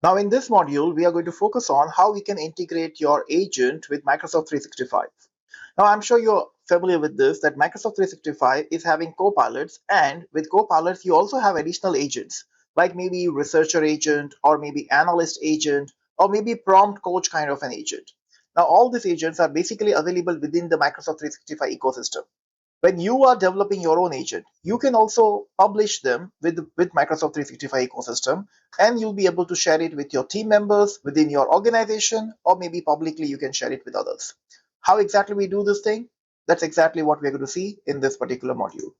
Now in this module, we are going to focus on how we can integrate your agent with Microsoft 365. Now I'm sure you're familiar with this, that Microsoft 365 is having copilots, and with copilots, you also have additional agents, like maybe researcher agent, or maybe analyst agent, or maybe prompt coach kind of an agent. Now all these agents are basically available within the Microsoft 365 ecosystem. When you are developing your own agent, you can also publish them with Microsoft 365 ecosystem, and you'll be able to share it with your team members within your organization, or maybe publicly you can share it with others. How exactly we do this thing? That's exactly what we're going to see in this particular module.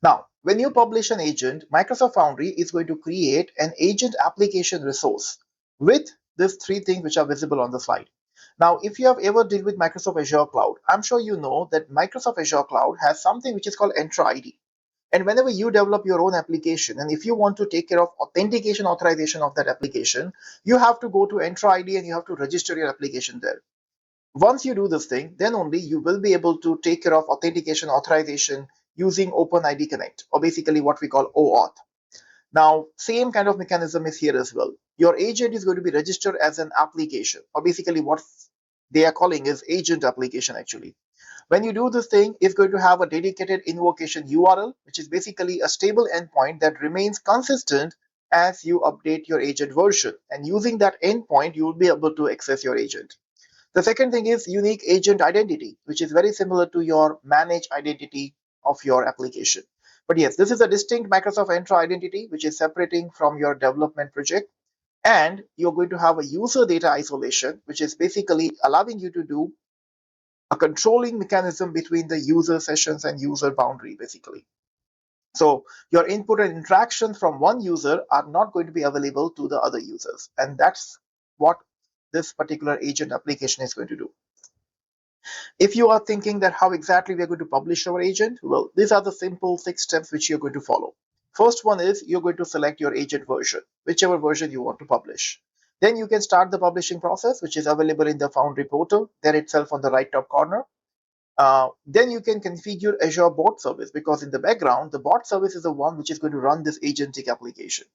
Now, when you publish an agent, Microsoft Foundry is going to create an agent application resource with these three things which are visible on the slide. Now, if you have ever dealt with Microsoft Azure Cloud, I'm sure you know that Microsoft Azure Cloud has something which is called Entra ID. And whenever you develop your own application, and if you want to take care of authentication authorization of that application, you have to go to Entra ID and you have to register your application there. Once you do this thing, then only you will be able to take care of authentication authorization using OpenID Connect, or basically what we call OAuth. Now, same kind of mechanism is here as well. Your agent is going to be registered as an application, or basically what they are calling is agent application actually. When you do this thing, it's going to have a dedicated invocation URL, which is basically a stable endpoint that remains consistent as you update your agent version. And using that endpoint, you will be able to access your agent. The second thing is unique agent identity, which is very similar to your managed identity of your application. But yes, this is a distinct Microsoft Entra identity, which is separating from your development project. And you're going to have a user data isolation, which is basically allowing you to do a controlling mechanism between the user sessions and user boundary, basically. So your input and interaction from one user are not going to be available to the other users. And that's what this particular agent application is going to do. If you are thinking that how exactly we are going to publish our agent, well, these are the simple 6 steps which you're going to follow. First one is you're going to select your agent version, whichever version you want to publish. Then you can start the publishing process, which is available in the Foundry portal, there itself on the right top corner. Then you can configure Azure bot service, because in the background, the bot service is the one which is going to run this agentic application.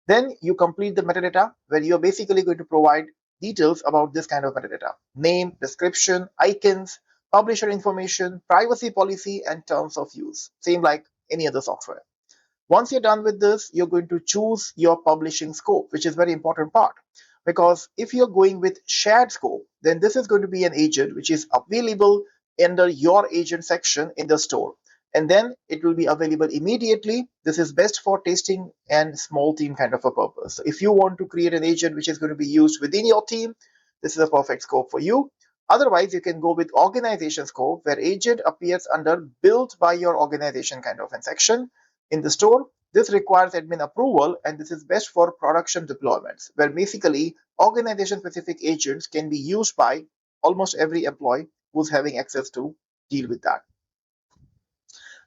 Then you complete the metadata, where you're basically going to provide details about this kind of metadata: name, description, icons, publisher information, privacy policy, and terms of use, same like any other software. Once you're done with this, you're going to choose your publishing scope, which is very important part, because if you're going with shared scope, then this is going to be an agent which is available under your agent section in the store, and then it will be available immediately. This is best for testing and small team kind of a purpose. So if you want to create an agent which is going to be used within your team, this is a perfect scope for you. Otherwise, you can go with organization scope, where agent appears under built by your organization kind of a section in the store. This requires admin approval, and this is best for production deployments, where basically organization specific agents can be used by almost every employee who's having access to deal with that.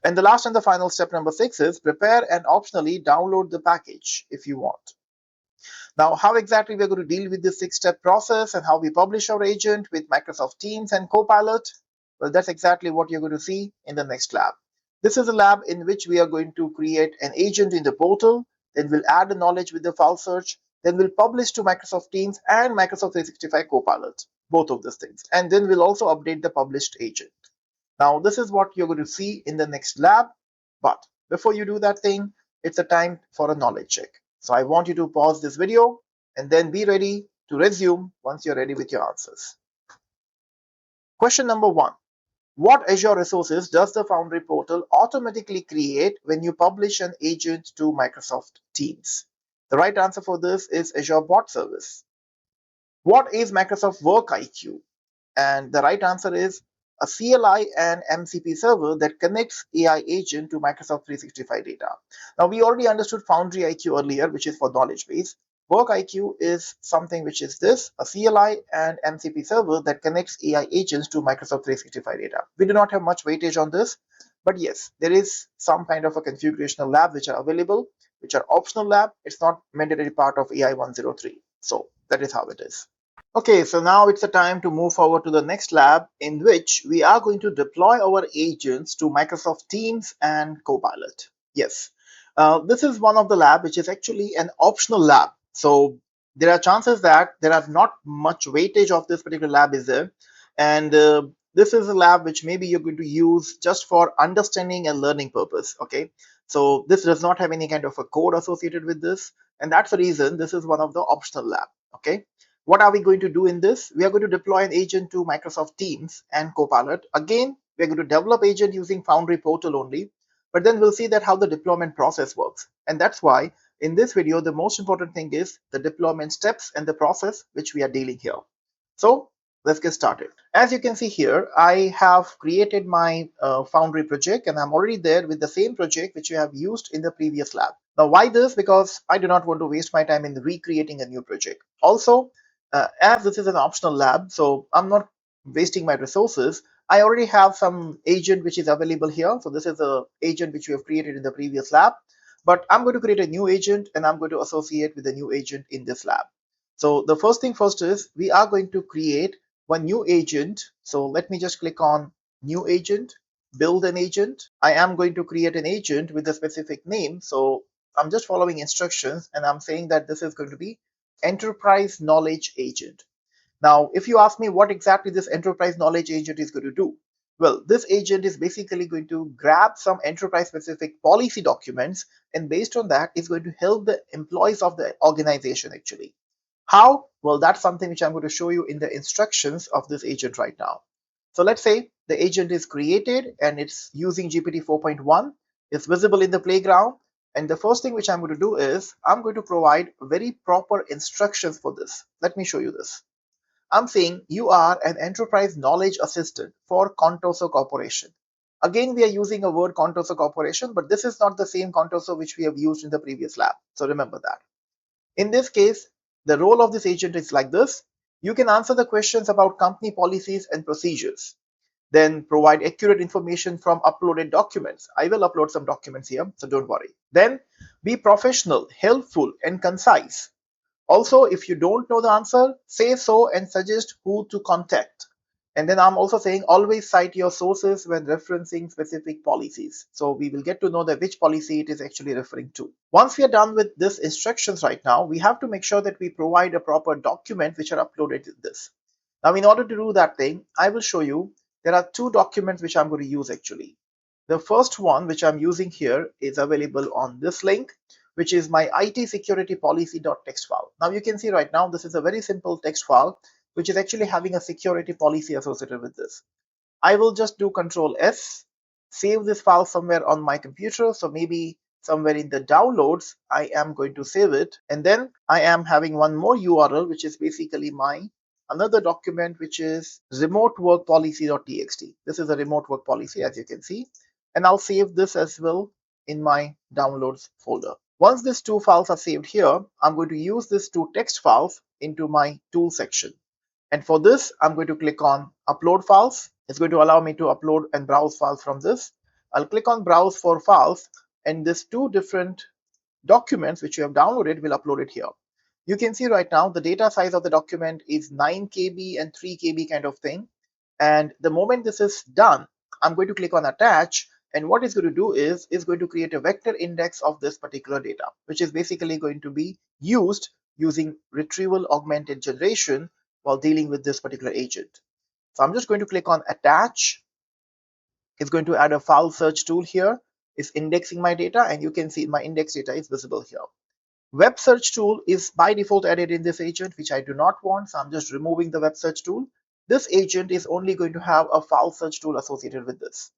And the last and the final step, number 6, is prepare and optionally download the package if you want. Now, how exactly we're going to deal with this 6-step process and how we publish our agent with Microsoft Teams and Copilot? Well, that's exactly what you're going to see in the next lab. This is a lab in which we are going to create an agent in the portal, then we'll add the knowledge with the file search, then we'll publish to Microsoft Teams and Microsoft 365 Copilot, both of these things. And then we'll also update the published agent. Now, this is what you're going to see in the next lab. But before you do that thing, it's a time for a knowledge check. So I want you to pause this video and then be ready to resume once you're ready with your answers. Question number 1. What Azure resources does the Foundry portal automatically create when you publish an agent to Microsoft Teams? The right answer for this is Azure Bot Service. What is Microsoft Work IQ? And the right answer is a CLI and MCP server that connects AI agent to Microsoft 365 data. Now, we already understood Foundry IQ earlier, which is for knowledge base. Work IQ is something which is this, a CLI and MCP server that connects AI agents to Microsoft 365 data. We do not have much weightage on this, but yes, there is some kind of a configurational lab which are available, which are optional lab. It's not mandatory part of AI-103. So that is how it is. Okay, so now it's a time to move forward to the next lab, in which we are going to deploy our agents to Microsoft Teams and Copilot. Yes, this is one of the lab which is actually an optional lab. So there are chances that there are not much weightage of this particular lab is there, and this is a lab which maybe you're going to use just for understanding and learning purpose. Okay, so this does not have any kind of a code associated with this, and that's the reason this is one of the optional lab. Okay, what are we going to do in this? We are going to deploy an agent to Microsoft Teams and Copilot. Again, we're going to develop agent using Foundry portal only, but then we'll see that how the deployment process works, and that's why in this video, the most important thing is the deployment steps and the process which we are dealing here. So let's get started. As you can see here, I have created my Foundry project, and I'm already there with the same project which we have used in the previous lab. Now, why this? Because I do not want to waste my time in recreating a new project. Also, as this is an optional lab, so I'm not wasting my resources. I already have some agent which is available here. So this is a agent which we have created in the previous lab. But I'm going to create a new agent and I'm going to associate with a new agent in this lab. So the first thing first is we are going to create one new agent. So let me just click on new agent, build an agent. I am going to create an agent with a specific name. So I'm just following instructions and I'm saying that this is going to be enterprise knowledge agent. Now, if you ask me what exactly this enterprise knowledge agent is going to do, well, this agent is basically going to grab some enterprise specific policy documents, and based on that, it's going to help the employees of the organization actually. How? Well, that's something which I'm going to show you in the instructions of this agent right now. So let's say the agent is created and it's using GPT 4.1. It's visible in the playground. And the first thing which I'm going to do is I'm going to provide very proper instructions for this. Let me show you this. I'm saying you are an enterprise knowledge assistant for Contoso Corporation. Again, we are using a word Contoso Corporation, but this is not the same Contoso which we have used in the previous lab. So remember that. In this case, the role of this agent is like this. You can answer the questions about company policies and procedures. Then provide accurate information from uploaded documents. I will upload some documents here, so don't worry. Then be professional, helpful, and concise. Also, if you don't know the answer, say so and suggest who to contact. And then I'm also saying always cite your sources when referencing specific policies. So we will get to know that which policy it is actually referring to. Once we are done with this instructions right now, we have to make sure that we provide a proper document which are uploaded in this. Now, in order to do that thing, I will show you there are two documents which I'm going to use actually. The first one which I'm using here is available on this link, which is my IT security policy.txt file. Now you can see right now, this is a very simple text file, which is actually having a security policy associated with this. I will just do Control S, save this file somewhere on my computer. So maybe somewhere in the downloads, I am going to save it. And then I am having one more URL, which is basically my another document, which is remote work policy.txt. This is a remote work policy, as you can see. And I'll save this as well in my downloads folder. Once these two files are saved here, I'm going to use these two text files into my tool section. And for this, I'm going to click on upload files. It's going to allow me to upload and browse files from this. I'll click on browse for files, and these two different documents which you have downloaded will upload it here. You can see right now the data size of the document is 9 KB and 3 KB kind of thing. And the moment this is done, I'm going to click on attach. And what it's going to do is it's going to create a vector index of this particular data, which is basically going to be used using retrieval augmented generation while dealing with this particular agent. So I'm just going to click on attach. It's going to add a file search tool here. It's indexing my data, and you can see my index data is visible here. Web search tool is by default added in this agent, which I do not want. So I'm just removing the web search tool. This agent is only going to have a file search tool associated with this.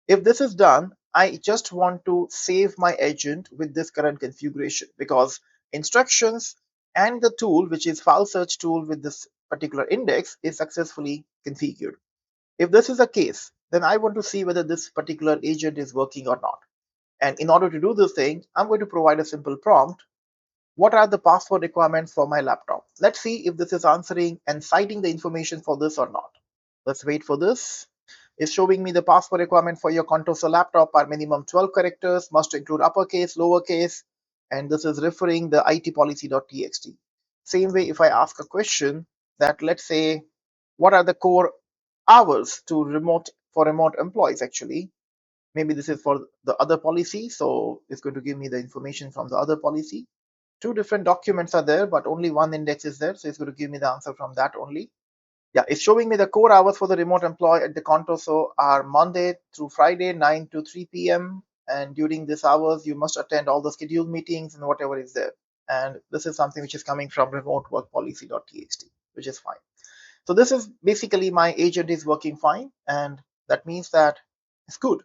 If this is done, I just want to save my agent with this current configuration, because instructions and the tool, which is file search tool with this particular index, is successfully configured. If this is the case, then I want to see whether this particular agent is working or not. And in order to do this thing, I'm going to provide a simple prompt. What are the password requirements for my laptop? Let's see if this is answering and citing the information for this or not. Let's wait for this. It's showing me the password requirement for your Contoso laptop are minimum 12 characters, must include uppercase, lowercase, and this is referring the itpolicy.txt. Same way, if I ask a question that, let's say, what are the core hours to remote for remote employees actually? Maybe this is for the other policy, so it's going to give me the information from the other policy. two different documents are there, but only one index is there. So it's going to give me the answer from that only. Yeah, it's showing me the core hours for the remote employee at the Contoso are Monday through Friday, 9 to 3 p.m. And during these hours, you must attend all the scheduled meetings and whatever is there. And this is something which is coming from remote work policy.txt, which is fine. So this is basically my agent is working fine. And that means that it's good.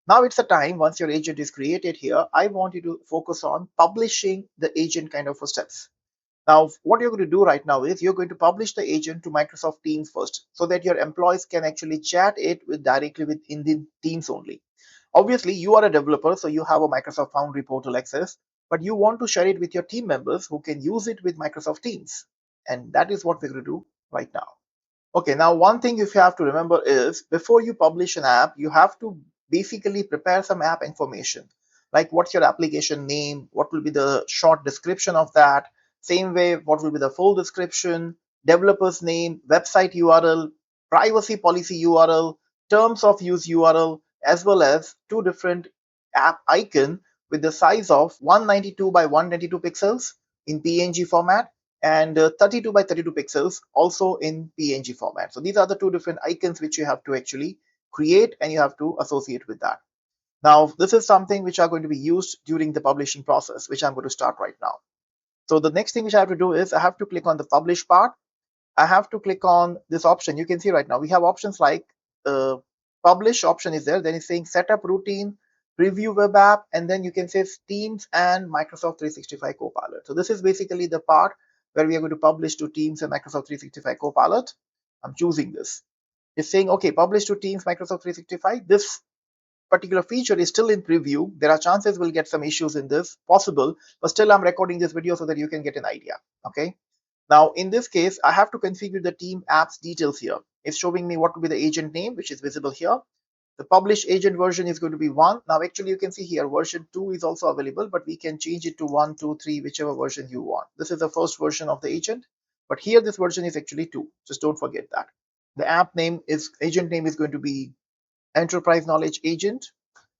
Now it's a time, once your agent is created here, I want you to focus on publishing the agent kind of steps. Now, what you're going to do right now is you're going to publish the agent to Microsoft Teams first, so that your employees can actually chat it with directly with in the Teams only. Obviously, you are a developer, so you have a Microsoft Foundry portal access, but you want to share it with your team members who can use it with Microsoft Teams. And that is what we're going to do right now. Okay, now one thing you have to remember is before you publish an app, you have to basically prepare some app information. Like what's your application name, what will be the short description of that, same way, what will be the full description, developer's name, website URL, privacy policy URL, terms of use URL, as well as two different app icon with the size of 192 by 192 pixels in PNG format and 32 by 32 pixels also in PNG format. So these are the two different icons which you have to actually create and you have to associate with that. Now, this is something which are going to be used during the publishing process, which I'm going to start right now. So the next thing which I have to do is I have to click on the publish part. I have to click on this option. You can see right now we have options like publish option is there. Then it's saying setup routine, preview web app, and then you can say Teams and Microsoft 365 Copilot. So this is basically the part where we are going to publish to Teams and Microsoft 365 Copilot. I'm choosing this. It's saying, okay, publish to Teams, Microsoft 365. This particular feature is still in preview. There are chances we'll get some issues in this, possible, but still I'm recording this video so that you can get an idea. Okay. Now, in this case, I have to configure the team apps details here. It's showing me what will be the agent name, which is visible here. The published agent version is going to be 1. Now, actually, you can see here version 2 is also available, but we can change it to 1, 2, 3, whichever version you want. This is the first version of the agent, but here this version is actually 2. Just don't forget that. The app name is, agent name is going to be Enterprise Knowledge Agent.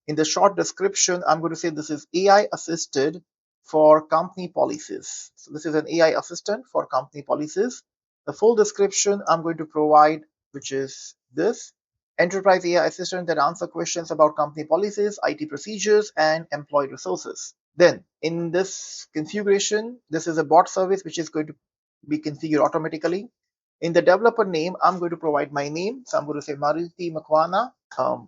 In the short description, I'm going to say this is AI assisted for company policies. So this is an AI assistant for company policies. The full description I'm going to provide, which is this enterprise AI assistant that answer questions about company policies, IT procedures, and employee resources. Then in this configuration, this is a bot service which is going to be configured automatically. In the developer name, I'm going to provide my name. So I'm going to say Maruti Makwana.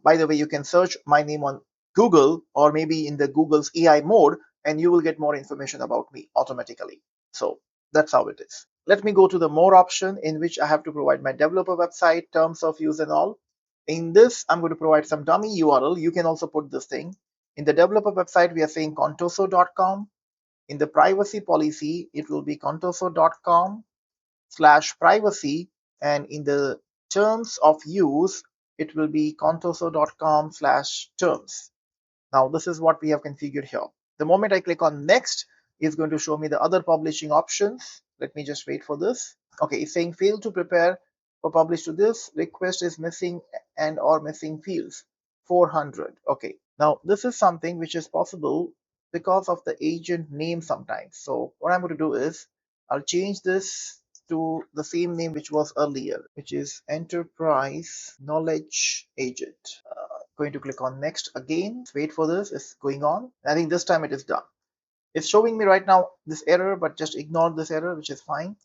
By the way, you can search my name on Google or maybe in the Google's AI mode, and you will get more information about me automatically. So that's how it is. Let me go to the more option in which I have to provide my developer website, terms of use and all. In this, I'm going to provide some dummy URL. You can also put this thing. In the developer website, we are saying contoso.com. In the privacy policy, it will be contoso.com/privacy, and in the terms of use, it will be contoso.com/terms. Now this is what we have configured here. The moment I click on next, it's going to show me the other publishing options. Let me just wait for this. Okay, it's saying fail to prepare for publish to this. Request is missing and or missing fields. 400. Okay, now this is something which is possible because of the agent name sometimes. So what I'm going to do is I'll change this to the same name which was earlier, which is Enterprise Knowledge Agent. Going to click on next again. Wait for this. It's going on. I think this time it is done. It's showing me right now this error, but just ignore this error, which is fine.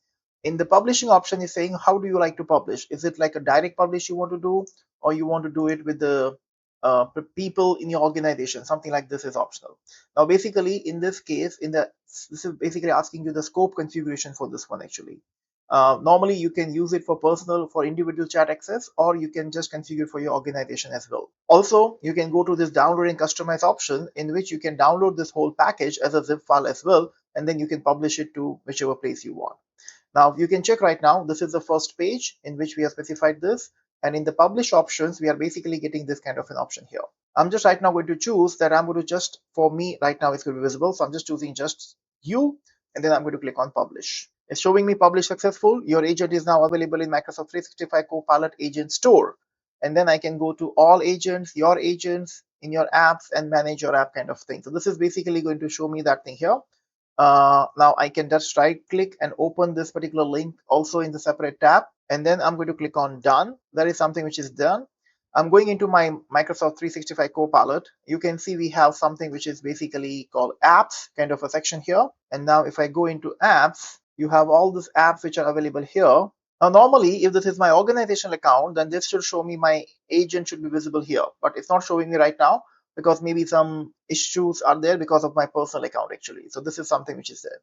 In the publishing option, is saying how do you like to publish? Is it like a direct publish you want to do, or you want to do it with the people in your organization? Something like this is optional. Now, basically, in this case, this is basically asking you the scope configuration for this one actually. Normally, you can use it for personal, for individual chat access, or you can just configure for your organization as well. Also, you can go to this download and customize option in which you can download this whole package as a zip file as well, and then you can publish it to whichever place you want. Now, you can check right now, this is the first page in which we have specified this. And in the publish options, we are basically getting this kind of an option here. I'm just right now going to choose that I'm going to just, for me right now, it's going to be visible. So I'm just choosing just you, and then I'm going to click on publish. It's showing me publish successful. Your agent is now available in Microsoft 365 Copilot Agent Store. And then I can go to all agents, your agents in your apps and manage your app kind of thing. So this is basically going to show me that thing here. Now I can just right click and open this particular link also in the separate tab, and then I'm going to click on done. That is something which is done. I'm going into my Microsoft 365 Copilot. You can see we have something which is basically called apps, kind of a section here. And now if I go into apps, you have all these apps which are available here. Now normally if this is my organizational account, then this should show me my agent should be visible here, but it's not showing me right now because maybe some issues are there because of my personal account actually. So this is something which is there.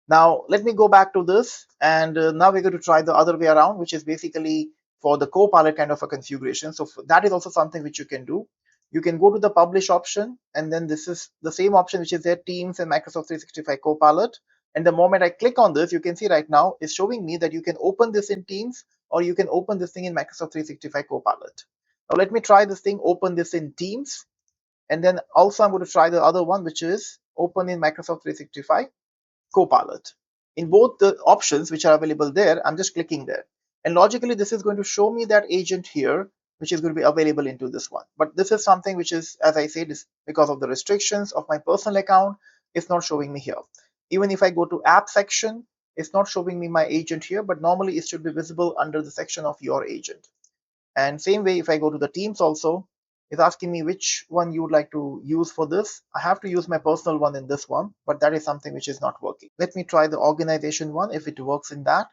Now let me go back to this, and now we're going to try the other way around, which is basically for the Copilot kind of a configuration. So that is also something which you can do. You can go to the publish option, and then this is the same option which is there, Teams and Microsoft 365 Copilot. And the moment I click on this, you can see right now it's showing me that you can open this in Teams or you can open this thing in Microsoft 365 Copilot. Now let me try this thing, open this in Teams. And then also I'm going to try the other one, which is open in Microsoft 365 Copilot. In both the options which are available there, I'm just clicking there. And logically, this is going to show me that agent here, which is going to be available into this one. But this is something which is, as I said, is because of the restrictions of my personal account, it's not showing me here. Even if I go to app section, it's not showing me my agent here, but normally it should be visible under the section of your agent. And same way, if I go to the Teams also, it's asking me which one you would like to use for this. I have to use my personal one in this one, but that is something which is not working. Let me try the organization one if it works in that.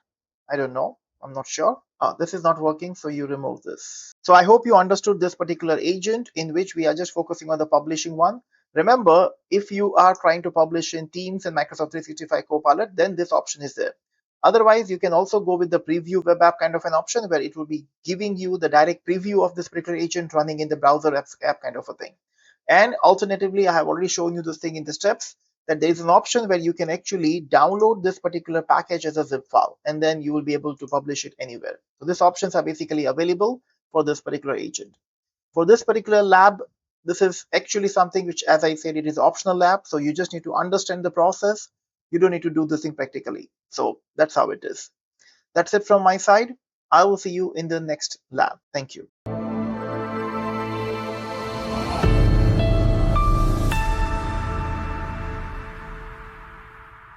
I don't know. I'm not sure. This is not working, so you remove this. So I hope you understood this particular agent in which we are just focusing on the publishing one. Remember, if you are trying to publish in Teams and Microsoft 365 Copilot, then this option is there. Otherwise, you can also go with the preview web app kind of an option where it will be giving you the direct preview of this particular agent running in the browser app kind of a thing. And alternatively, I have already shown you this thing in the steps that there is an option where you can actually download this particular package as a zip file, and then you will be able to publish it anywhere. So these options are basically available for this particular agent. For this particular lab, this is actually something which, as I said, it is optional lab. So you just need to understand the process. You don't need to do this thing practically. So that's how it is. That's it from my side. I will see you in the next lab. Thank you.